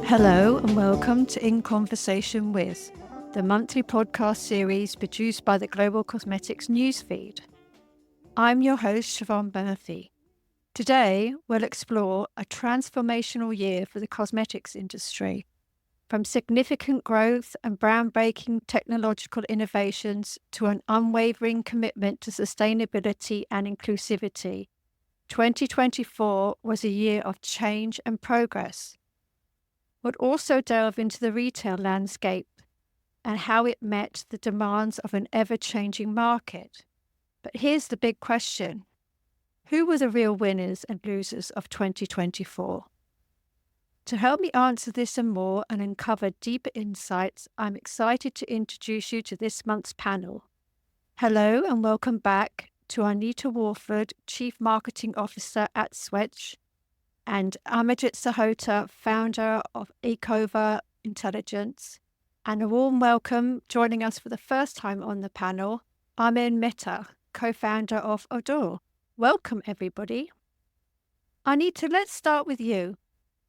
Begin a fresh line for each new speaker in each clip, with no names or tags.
Hello and welcome to In Conversation With, the monthly podcast series produced by the Global Cosmetics newsfeed. I'm your host, Siobhan Murphy. Today, we'll explore a transformational year for the cosmetics industry, from significant growth and groundbreaking technological innovations to an unwavering commitment to sustainability and inclusivity. 2024 was a year of change and progress. We'll also delve into the retail landscape and how it met the demands of an ever-changing market. But here's the big question. Who were the real winners and losers of 2024? To help me answer this and more and uncover deeper insights, I'm excited to introduce you to this month's panel. Hello and welcome back to Arnita Wofford, Chief Marketing Officer at Sweetch, and Amarjit Sahota, founder of Ecova Intelligence. And a warm welcome, joining us for the first time on the panel, Mehta, co-founder of Odore. Welcome, everybody. Arnita, let's start with you.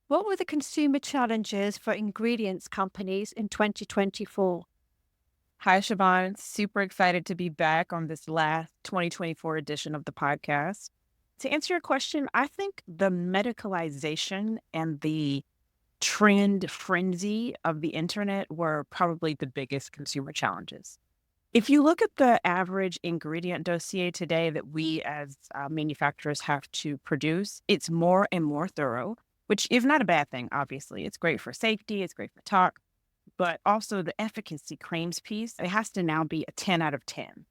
What were the consumer challenges for ingredients companies in 2024?
Hi, Siobhan. Super excited to be back on this last 2024 edition of the podcast. To answer your question, I think the medicalization and the trend frenzy of the internet were probably the biggest consumer challenges. If you look at the average ingredient dossier today that we as manufacturers have to produce, it's more and more thorough, which is not a bad thing, obviously. It's great for safety, it's great for talk, but also the efficacy claims piece, it has to now be a 10 out of 10.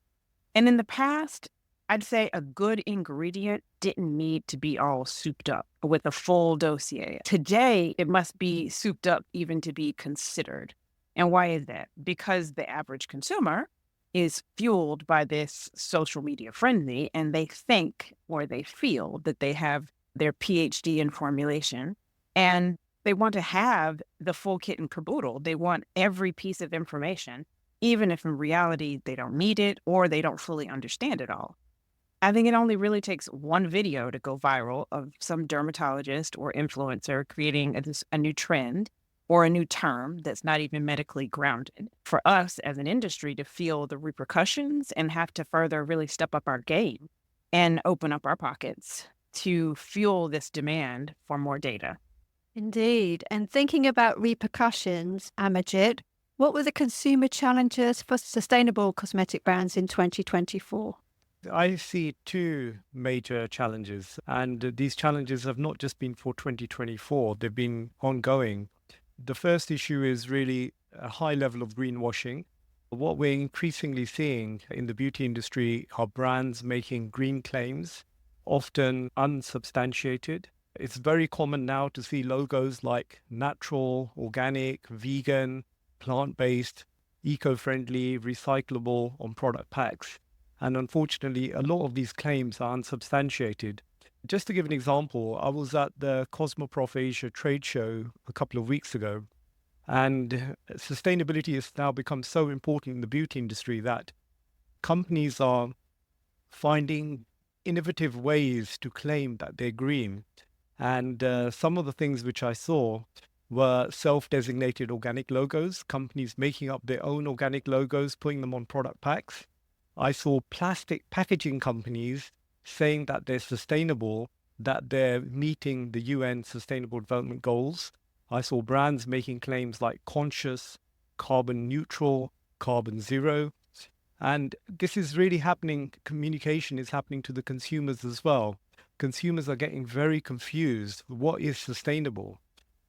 And in the past, I'd say a good ingredient didn't need to be all souped up with a full dossier. Today, it must be souped up even to be considered. And why is that? Because the average consumer is fueled by this social media frenzy, and they think or they feel that they have their PhD in formulation, and they want to have the full kit and caboodle. They want every piece of information, even if in reality they don't need it or they don't fully understand it all. I think it only really takes one video to go viral of some dermatologist or influencer creating a new trend or a new term that's not even medically grounded for us as an industry to feel the repercussions and have to further really step up our game and open up our pockets to fuel this demand for more data.
Indeed. And thinking about repercussions, Amarjit, what were the consumer challenges for sustainable cosmetic brands in 2024?
I see two major challenges, and these challenges have not just been for 2024, they've been ongoing. The first issue is really a high level of greenwashing. What we're increasingly seeing in the beauty industry are brands making green claims, often unsubstantiated. It's very common now to see logos like natural, organic, vegan, plant-based, eco-friendly, recyclable on product packs. And unfortunately, a lot of these claims are unsubstantiated. Just to give an example, I was at the Cosmoprof Asia trade show a couple of weeks ago, and sustainability has now become so important in the beauty industry that companies are finding innovative ways to claim that they're green. And some of the things which I saw were self-designated organic logos, companies making up their own organic logos, putting them on product packs. I saw plastic packaging companies saying that they're sustainable, that they're meeting the UN Sustainable Development Goals. I saw brands making claims like conscious, carbon neutral, carbon zero. And this is really happening. Communication is happening to the consumers as well. Consumers are getting very confused. What is sustainable?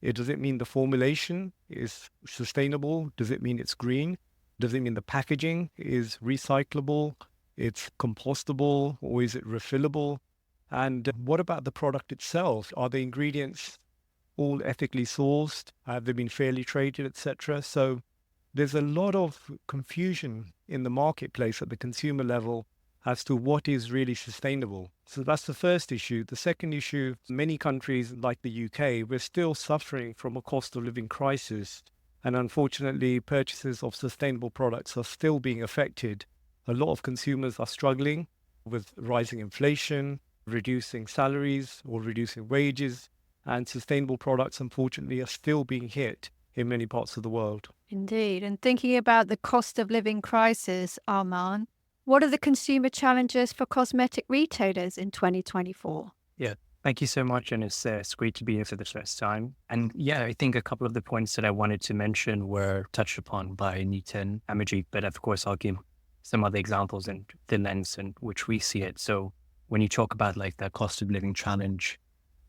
Does it mean the formulation is sustainable? Does it mean it's green? Does it mean the packaging is recyclable, it's compostable, or is it refillable? And what about the product itself? Are the ingredients all ethically sourced? Have they been fairly traded, etc.? So there's a lot of confusion in the marketplace at the consumer level as to what is really sustainable. So that's the first issue. The second issue, many countries like the UK, we're still suffering from a cost of living crisis. And unfortunately, purchases of sustainable products are still being affected. A lot of consumers are struggling with rising inflation, reducing salaries or reducing wages. And sustainable products, unfortunately, are still being hit in many parts of the world.
Indeed. And thinking about the cost of living crisis, Armaan, what are the consumer challenges for cosmetic retailers in 2024?
Yeah, thank you so much. And it's great to be here for the first time. And yeah, I think a couple of the points that I wanted to mention were touched upon by Arnita and Amarjit, but of course, I'll give some other examples and the lens in which we see it. So when you talk about like that cost of living challenge,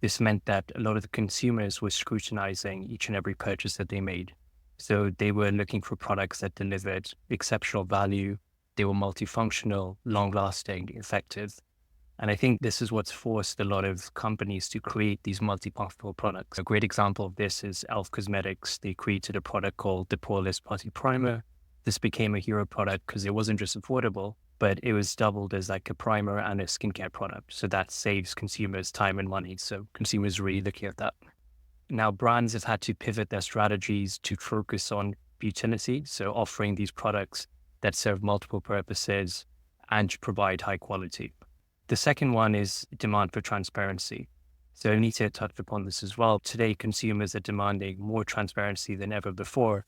this meant that a lot of the consumers were scrutinizing each and every purchase that they made. So they were looking for products that delivered exceptional value. They were multifunctional, long-lasting, effective. And I think this is what's forced a lot of companies to create these multi-functional products. A great example of this is e.l.f. Cosmetics. They created a product called the Poreless Putty Primer. This became a hero product because it wasn't just affordable, but it was doubled as like a primer and a skincare product. So that saves consumers time and money. So consumers really looking at that. Now brands have had to pivot their strategies to focus on utility. So offering these products that serve multiple purposes and provide high quality. The second one is demand for transparency. So Arnita touched upon this as well. Today, consumers are demanding more transparency than ever before,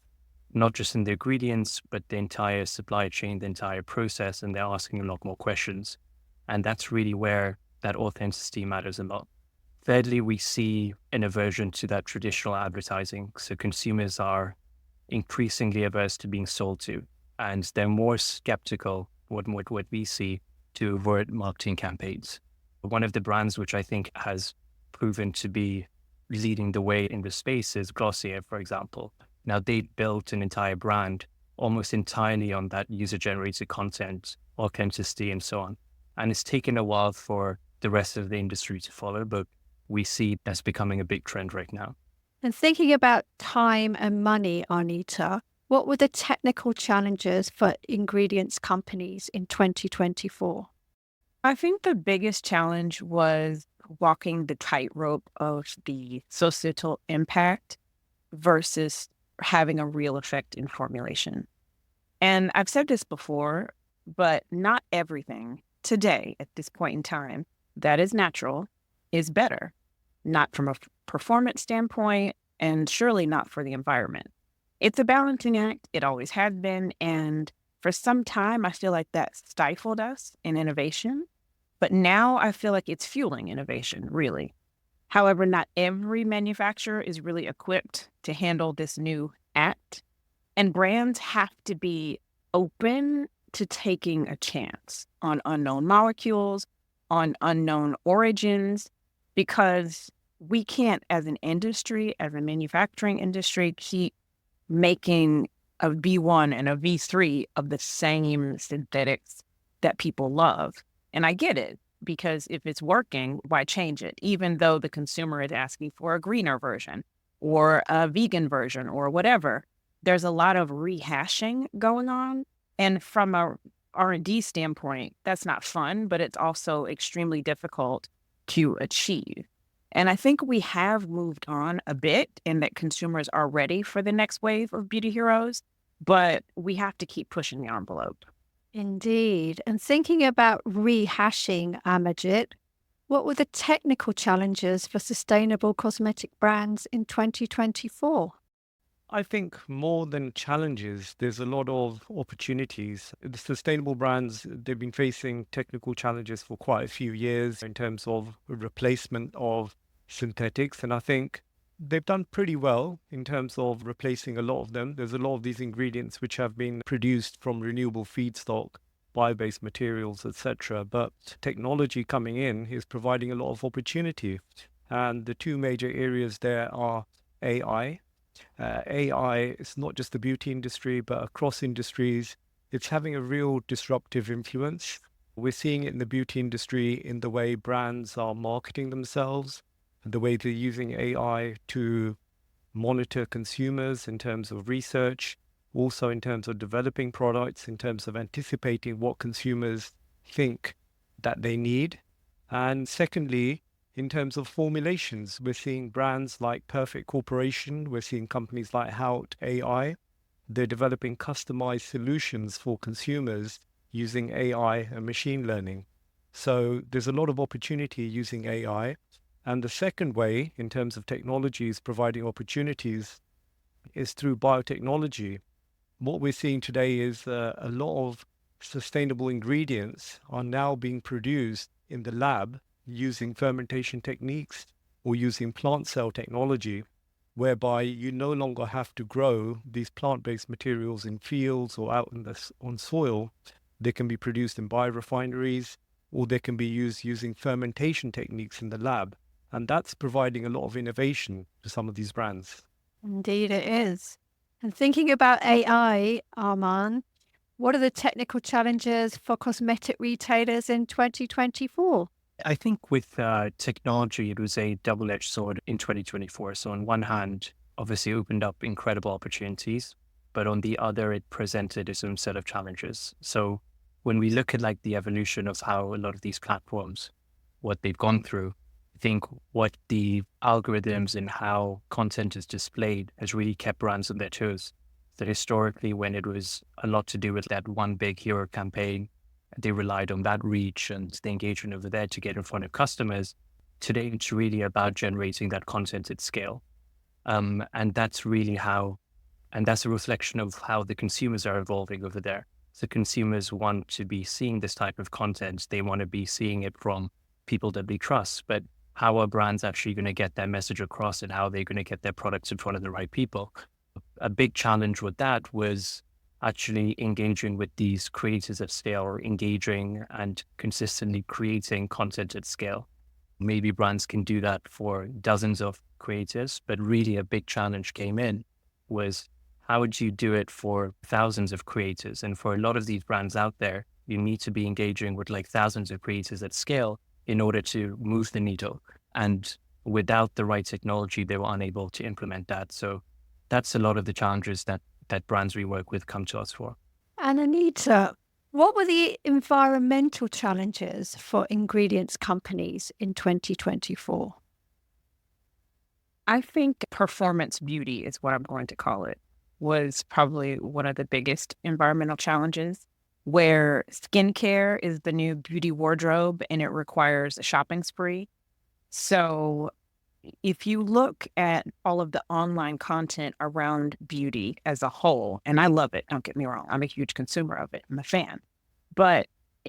not just in the ingredients, but the entire supply chain, the entire process, and they're asking a lot more questions. And that's really where that authenticity matters a lot. Thirdly, we see an aversion to that traditional advertising. So consumers are increasingly averse to being sold to, and they're more skeptical, what we see, to avoid marketing campaigns. One of the brands which I think has proven to be leading the way in the space is Glossier, for example. Now, they built an entire brand almost entirely on that user-generated content, authenticity, and so on. And it's taken a while for the rest of the industry to follow, but we see that's becoming a big trend right now.
And thinking about time and money, Arnita, what were the technical challenges for ingredients companies in 2024?
I think the biggest challenge was walking the tightrope of the societal impact versus having a real effect in formulation. And I've said this before, but not everything today at this point in time that is natural is better, not from a performance standpoint and surely not for the environment. It's a balancing act. It always has been. And for some time, I feel like that stifled us in innovation. But now I feel like it's fueling innovation, really. However, not every manufacturer is really equipped to handle this new act. And brands have to be open to taking a chance on unknown molecules, on unknown origins, because we can't, as an industry, as a manufacturing industry, keep making a V1 and a V3 of the same synthetics that people love. And I get it, because if it's working, why change it? Even though the consumer is asking for a greener version or a vegan version or whatever, there's a lot of rehashing going on. And from a R&D standpoint, that's not fun, but it's also extremely difficult to achieve. And I think we have moved on a bit in that consumers are ready for the next wave of beauty heroes, but we have to keep pushing the envelope.
Indeed. And thinking about rehashing, Amarjit, what were the technical challenges for sustainable cosmetic brands in 2024?
I think more than challenges, there's a lot of opportunities. The sustainable brands, they've been facing technical challenges for quite a few years in terms of replacement of synthetics. And I think they've done pretty well in terms of replacing a lot of them. There's a lot of these ingredients which have been produced from renewable feedstock, bio-based materials, etc. But technology coming in is providing a lot of opportunity. And the two major areas there are AI. AI is not just the beauty industry, but across industries. It's having a real disruptive influence. We're seeing it in the beauty industry in the way brands are marketing themselves, the way they're using AI to monitor consumers in terms of research, also in terms of developing products, in terms of anticipating what consumers think that they need. And secondly, in terms of formulations, we're seeing brands like Perfect Corporation, we're seeing companies like Hout AI. They're developing customized solutions for consumers using AI and machine learning. So there's a lot of opportunity using AI. And the second way, in terms of technologies providing opportunities, is through biotechnology. What we're seeing today is a lot of sustainable ingredients are now being produced in the lab using fermentation techniques or using plant cell technology, whereby you no longer have to grow these plant-based materials in fields or out on soil. They can be produced in biorefineries, or they can be used using fermentation techniques in the lab. And that's providing a lot of innovation to some of these brands.
Indeed, it is. And thinking about AI, Armaan, what are the technical challenges for cosmetic retailers in 2024?
I think with technology, it was a double-edged sword in 2024. So on one hand, obviously opened up incredible opportunities, but on the other, it presented its own set of challenges. So when we look at like the evolution of how a lot of these platforms, what they've gone through, I think what the algorithms and how content is displayed has really kept brands on their toes. So historically, when it was a lot to do with that one big hero campaign, they relied on that reach and the engagement over there to get in front of customers. Today, it's really about generating that content at scale. And that's really and that's a reflection of how the consumers are evolving over there. So consumers want to be seeing this type of content. They want to be seeing it from people that they trust. But how are brands actually going to get their message across, and how are they going to get their products in front of the right people? A big challenge with that was actually engaging with these creators at scale, or engaging and consistently creating content at scale. Maybe brands can do that for dozens of creators, but really a big challenge came in was how would you do it for thousands of creators? And for a lot of these brands out there, you need to be engaging with like thousands of creators at scale in order to move the needle. And without the right technology, they were unable to implement that. So that's a lot of the challenges that brands we work with come to us for.
And Arnita, what were the environmental challenges for ingredients companies in 2024?
I think performance beauty is what I'm going to call it, was probably one of the biggest environmental challenges, where skincare is the new beauty wardrobe and it requires a shopping spree. So if you look at all of the online content around beauty as a whole, and I love it, don't get me wrong, I'm a huge consumer of it, I'm a fan, but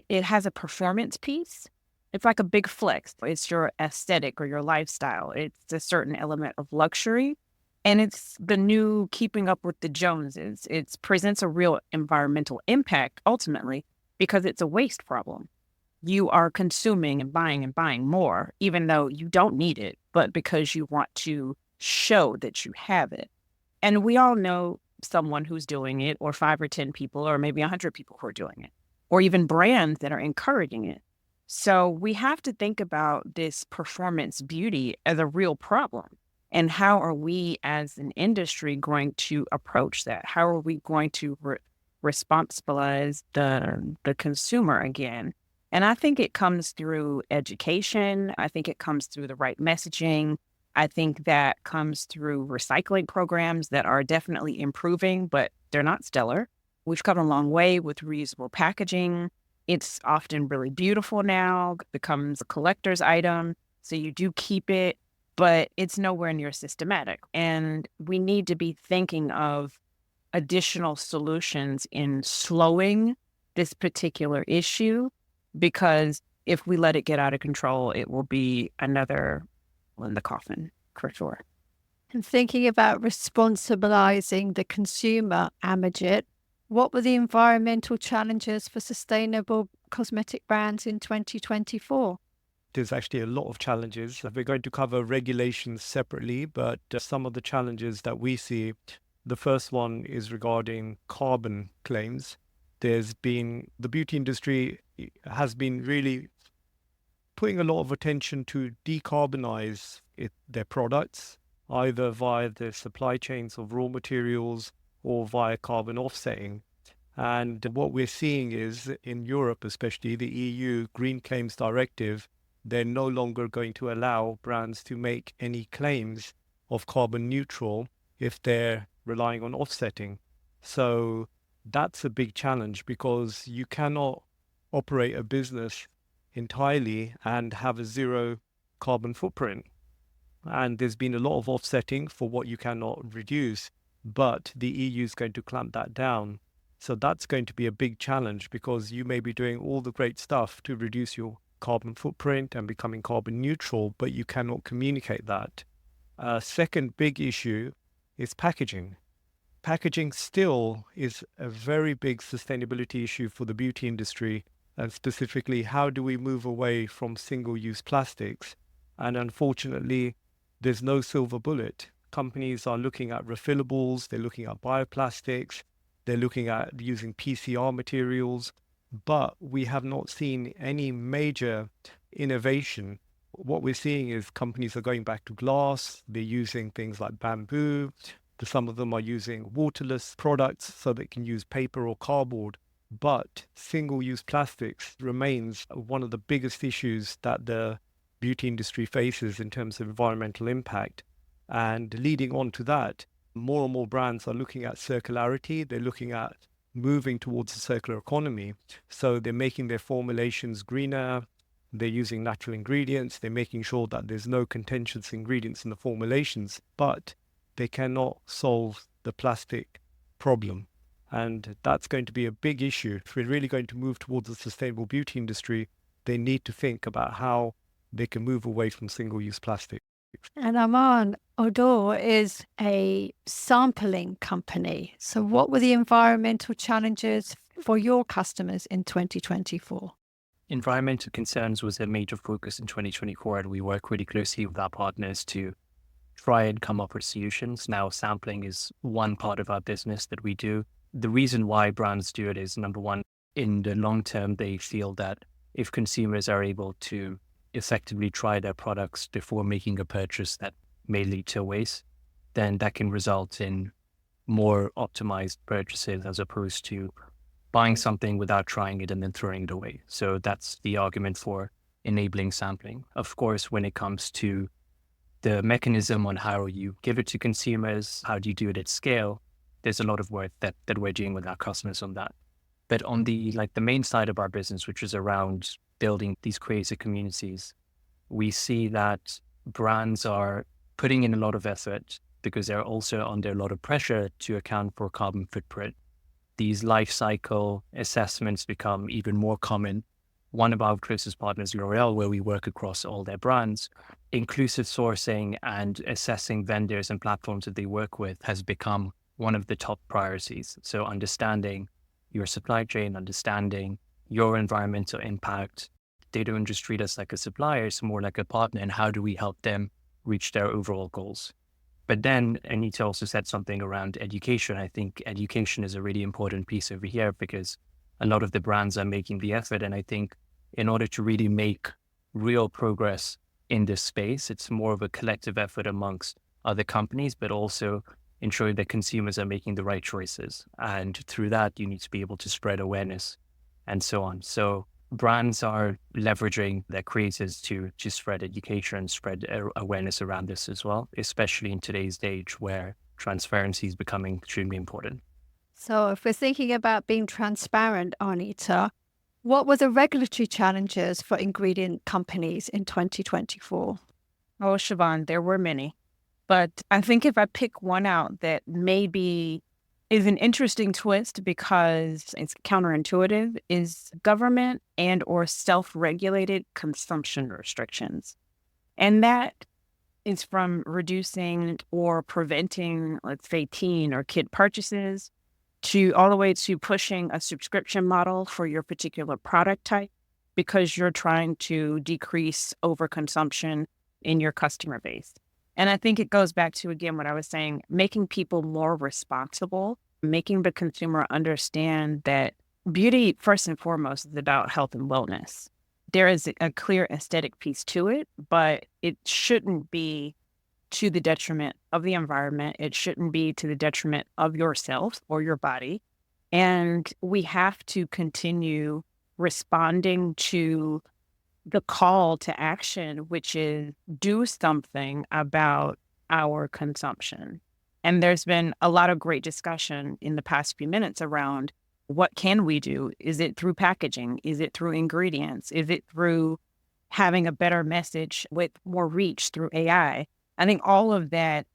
it has a performance piece. It's like a big flex. It's your aesthetic or your lifestyle. It's a certain element of luxury. And it's the new keeping up with the Joneses. It presents a real environmental impact ultimately because it's a waste problem. You are consuming and buying more, even though you don't need it, but because you want to show that you have it. And we all know someone who's doing it, or 5 or 10 people, or maybe 100 people who are doing it, or even brands that are encouraging it. So we have to think about this performance beauty as a real problem. And how are we as an industry going to approach that? How are we going to responsibilize the consumer again? And I think it comes through education. I think it comes through the right messaging. I think that comes through recycling programs that are definitely improving, but they're not stellar. We've come a long way with reusable packaging. It's often really beautiful now, becomes a collector's item. So you do keep it, but it's nowhere near systematic. And we need to be thinking of additional solutions in slowing this particular issue, because if we let it get out of control, it will be another in the coffin for sure.
And thinking about responsibilizing the consumer, Amarjit, what were the environmental challenges for sustainable cosmetic brands in 2024?
There's actually a lot of challenges. We're going to cover regulations separately, but some of the challenges that we see, the first one is regarding carbon claims. The beauty industry has been really putting a lot of attention to decarbonize their products, either via the supply chains of raw materials or via carbon offsetting. And what we're seeing is in Europe, especially the EU Green Claims Directive, they're no longer going to allow brands to make any claims of carbon neutral if they're relying on offsetting. So that's a big challenge, because you cannot operate a business entirely and have a zero carbon footprint. And there's been a lot of offsetting for what you cannot reduce, but the EU is going to clamp that down. So that's going to be a big challenge, because you may be doing all the great stuff to reduce your carbon footprint and becoming carbon neutral, but you cannot communicate that. Second big issue is packaging. Packaging still is a very big sustainability issue for the beauty industry, and specifically, how do we move away from single-use plastics? And unfortunately, there's no silver bullet. Companies are looking at refillables, they're looking at bioplastics, they're looking at using PCR materials, but we have not seen any major innovation. What we're seeing is companies are going back to glass, they're using things like bamboo, some of them are using waterless products so they can use paper or cardboard. But single-use plastics remains one of the biggest issues that the beauty industry faces in terms of environmental impact. And leading on to that, more and more brands are looking at circularity. They're looking at moving towards a circular economy. So they're making their formulations greener. They're using natural ingredients. They're making sure that there's no contentious ingredients in the formulations, but they cannot solve the plastic problem. And that's going to be a big issue. If we're really going to move towards a sustainable beauty industry, they need to think about how they can move away from single-use plastic.
And Armaan, Odore is a sampling company. So what were the environmental challenges for your customers in 2024?
Environmental concerns was a major focus in 2024, and we work really closely with our partners to try and come up with solutions. Now, sampling is one part of our business that we do. The reason why brands do it is, number one, in the long term, they feel that if consumers are able to effectively try their products before making a purchase that may lead to waste, then that can result in more optimized purchases as opposed to buying something without trying it and then throwing it away. So that's the argument for enabling sampling. Of course, when it comes to the mechanism on how you give it to consumers, how do you do it at scale, there's a lot of work that we're doing with our customers on that. But on the main side of our business, which is around building these creative communities, we see that brands are putting in a lot of effort because they're also under a lot of pressure to account for carbon footprint. These life cycle assessments become even more common. One of our closest partners, L'Oreal, where we work across all their brands, inclusive sourcing and assessing vendors and platforms that they work with has become one of the top priorities. So understanding your supply chain, understanding your environmental impact. They don't just treat us like a supplier, it's more like a partner, and how do we help them reach their overall goals? But then Arnita also said something around education. I think education is a really important piece over here because a lot of the brands are making the effort. And I think in order to really make real progress in this space, it's more of a collective effort amongst other companies, but also ensuring that consumers are making the right choices. And through that, you need to be able to spread awareness and so on. So brands are leveraging their creators to spread education, spread awareness around this as well, especially in today's age where transparency is becoming extremely important.
So if we're thinking about being transparent, Arnita, what were the regulatory challenges for ingredient companies in 2024?
Oh, Siobhan, there were many. But I think if I pick one out that maybe is an interesting twist because it's counterintuitive, is government and or self-regulated consumption restrictions. And that is from reducing or preventing, let's say, teen or kid purchases to all the way to pushing a subscription model for your particular product type because you're trying to decrease overconsumption in your customer base. And I think it goes back to, again, what I was saying, making people more responsible, making the consumer understand that beauty, first and foremost, is about health and wellness. There is a clear aesthetic piece to it, but it shouldn't be to the detriment of the environment. It shouldn't be to the detriment of yourself or your body. And we have to continue responding to the call to action, which is do something about our consumption. And there's been a lot of great discussion in the past few minutes around what can we do? Is it through packaging? Is it through ingredients? Is it through having a better message with more reach through AI. I think all of that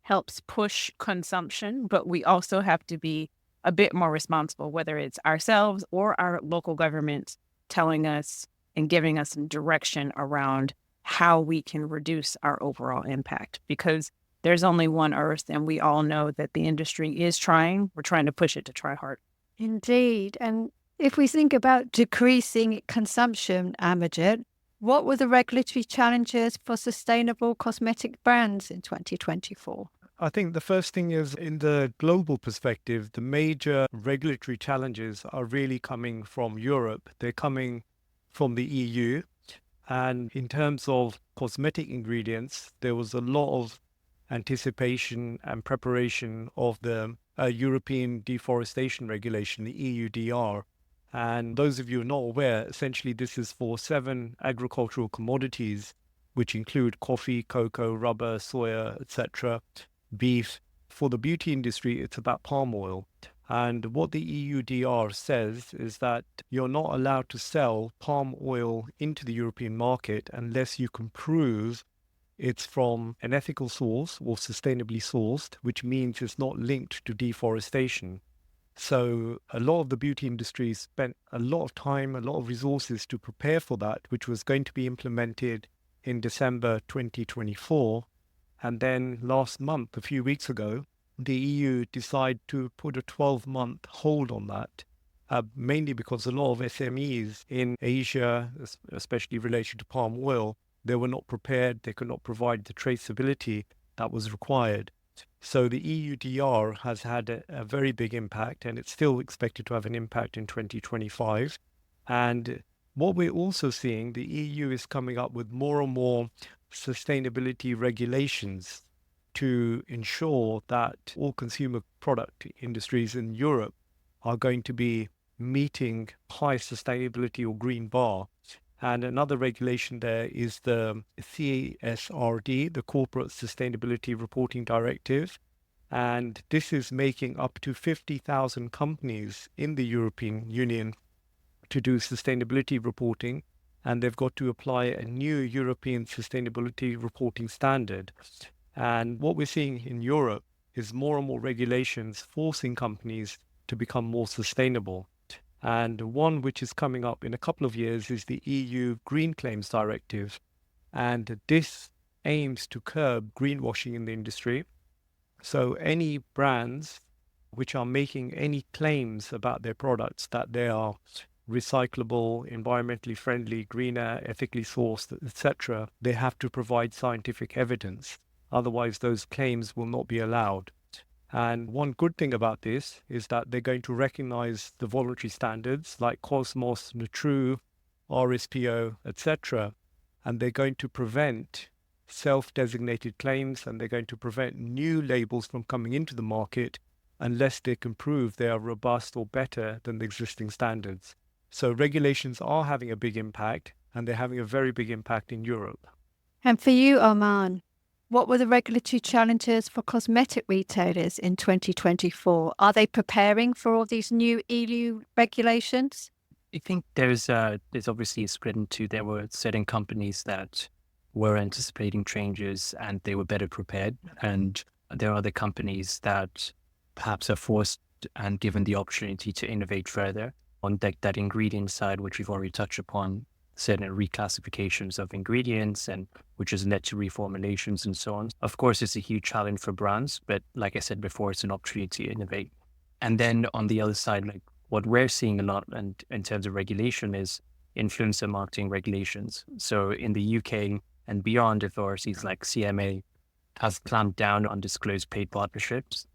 helps push consumption, but we also have to be a bit more responsible, whether it's ourselves or our local governments telling us and giving us some direction around how we can reduce our overall impact. Because there's only one Earth, and we all know that the industry is trying. We're trying to push it to try hard.
Indeed. And if we think about decreasing consumption, Amarjit, what were the regulatory challenges for sustainable cosmetic brands in 2024?
I think the first thing is, in the global perspective, the major regulatory challenges are really coming from Europe. They're coming from the EU. And in terms of cosmetic ingredients, there was a lot of anticipation and preparation of the European Deforestation Regulation, the EUDR. And those of you who are not aware, essentially this is for 7 agricultural commodities, which include coffee, cocoa, rubber, soya, etc., beef. For the beauty industry, it's about palm oil. And what the EUDR says is that you're not allowed to sell palm oil into the European market unless you can prove it's from an ethical source or sustainably sourced, which means it's not linked to deforestation. So a lot of the beauty industry spent a lot of time, a lot of resources to prepare for that, which was going to be implemented in December 2024. And then last month, a few weeks ago, the EU decided to put a 12-month hold on that, mainly because a lot of SMEs in Asia, especially related to palm oil, they were not prepared. They could not provide the traceability that was required. So the EUDR has had a very big impact, and it's still expected to have an impact in 2025. And what we're also seeing, the EU is coming up with more and more sustainability regulations to ensure that all consumer product industries in Europe are going to be meeting high sustainability or green bar. And another regulation there is the CSRD, the Corporate Sustainability Reporting Directive. And this is making up to 50,000 companies in the European Union to do sustainability reporting. And they've got to apply a new European sustainability reporting standard. And what we're seeing in Europe is more and more regulations forcing companies to become more sustainable. And one which is coming up in a couple of years is the EU Green Claims Directive. And this aims to curb greenwashing in the industry. So any brands which are making any claims about their products that they are recyclable, environmentally friendly, greener, ethically sourced, etc., they have to provide scientific evidence. Otherwise, those claims will not be allowed. And one good thing about this is that they're going to recognize the voluntary standards like Cosmos, Nutru, RSPO, etc. And they're going to prevent self-designated claims, and they're going to prevent new labels from coming into the market unless they can prove they are robust or better than the existing standards. So regulations are having a big impact, and they're having a very big impact in Europe.
And for you, Armaan, what were the regulatory challenges for cosmetic retailers in 2024? Are they preparing for all these new EU regulations?
I think there's obviously a split into, there were certain companies that were anticipating changes and they were better prepared. And there are other companies that perhaps are forced and given the opportunity to innovate further. On that ingredient side, which we've already touched upon, certain reclassifications of ingredients, and which has led to reformulations and so on. Of course, it's a huge challenge for brands, but like I said before, it's an opportunity to innovate. And then on the other side, like what we're seeing a lot and in terms of regulation is influencer marketing regulations. So in the UK and beyond, authorities like CMA have clamped down on disclosed paid partnerships.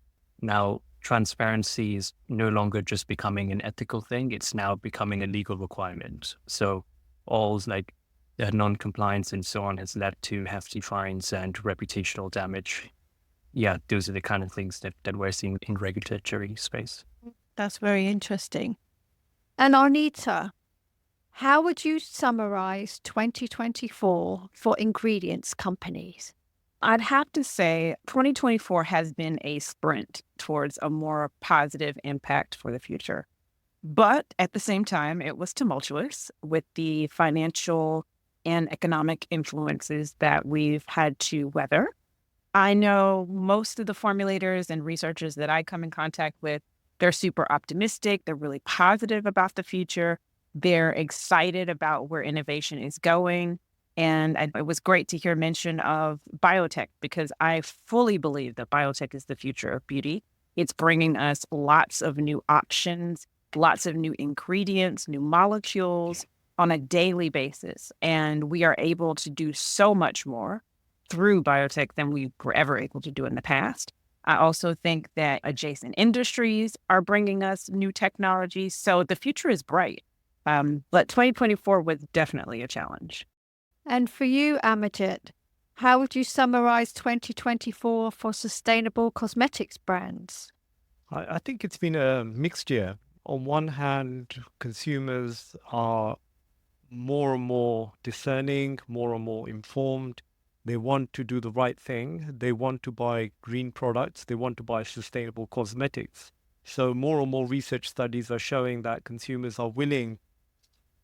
Now, transparency is no longer just becoming an ethical thing, it's now becoming a legal requirement. So all like non-compliance and so on has led to hefty fines and reputational damage. Yeah, those are the kind of things that we're seeing in regulatory space.
That's very interesting. And Arnita, how would you summarize 2024 for ingredients companies?
I'd have to say 2024 has been a sprint towards a more positive impact for the future. But at the same time, it was tumultuous with the financial and economic influences that we've had to weather. I know most of the formulators and researchers that I come in contact with, they're super optimistic. They're really positive about the future. They're excited about where innovation is going. And it was great to hear mention of biotech, because I fully believe that biotech is the future of beauty. It's bringing us lots of new options, lots of new ingredients, new molecules on a daily basis. And we are able to do so much more through biotech than we were ever able to do in the past. I also think that adjacent industries are bringing us new technologies. So the future is bright. But 2024 was definitely a challenge.
And for you, Amarjit, how would you summarize 2024 for sustainable cosmetics brands?
I think it's been a mixed year. On one hand, consumers are more and more discerning, more and more informed. They want to do the right thing. They want to buy green products. They want to buy sustainable cosmetics. So more and more research studies are showing that consumers are willing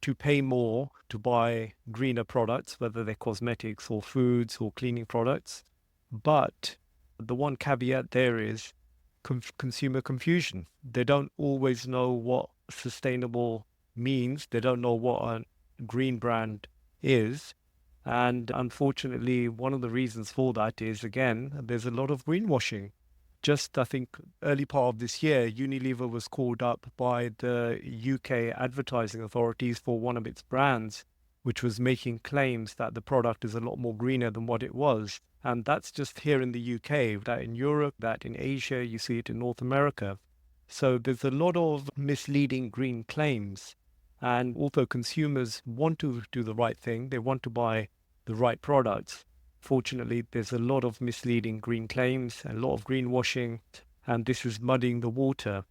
to pay more to buy greener products, whether they're cosmetics or foods or cleaning products. But the one caveat there is consumer confusion. They don't always know what sustainable means. They don't know what a green brand is. And unfortunately, one of the reasons for that is, again, there's a lot of greenwashing. Just, I think, early part of this year, Unilever was called up by the UK advertising authorities for one of its brands, which was making claims that the product is a lot more greener than what it was. And that's just here in the UK, that in Europe, that in Asia, you see it in North America. So there's a lot of misleading green claims. And although consumers want to do the right thing, they want to buy the right products, fortunately, there's a lot of misleading green claims, a lot of greenwashing, and this is muddying the water.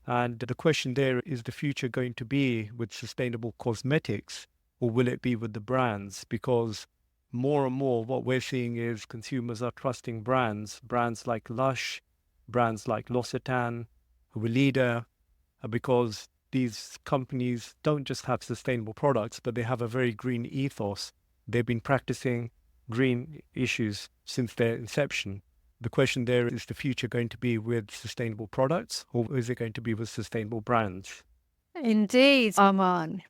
And the question there, is the future going to be with sustainable cosmetics, or will it be with the brands? Because more and more what we're seeing is consumers are trusting brands like Lush, brands like L'Occitane, Weleda, because these companies don't just have sustainable products, but they have a very green ethos. They've been practicing green issues since their inception. The question there, is the future going to be with sustainable products, or is it going to be with sustainable brands?
Indeed, Armaan.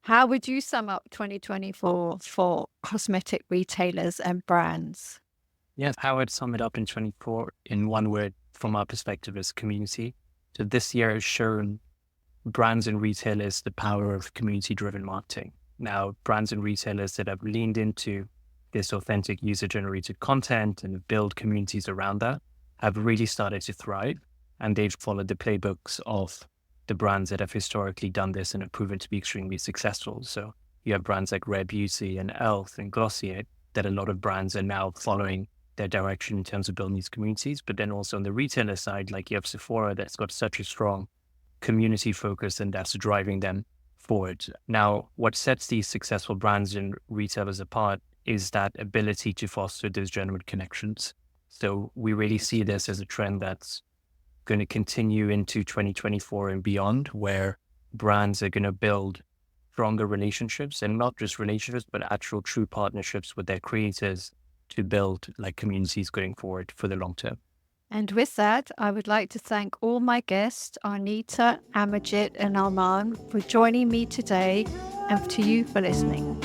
How would you sum up 2024 for cosmetic retailers and brands?
Yes, how I'd sum it up in 24 in one word from our perspective is community. So this year has shown brands and retailers the power of community-driven marketing. Now, brands and retailers that have leaned into this authentic user-generated content and build communities around that have really started to thrive, and they've followed the playbooks of the brands that have historically done this and have proven to be extremely successful. So you have brands like Rare Beauty and Elf and Glossier that a lot of brands are now following their direction in terms of building these communities. But then also on the retailer side, like you have Sephora that's got such a strong community focus, and that's driving them forward. Now, what sets these successful brands and retailers apart is that ability to foster those genuine connections. So we really see this as a trend that's going to continue into 2024 and beyond, where brands are going to build stronger relationships, and not just relationships, but actual true partnerships with their creators to build like communities going forward for the long term.
And with that, I would like to thank all my guests, Arnita, Amarjit, and Armaan, for joining me today, and to you for listening.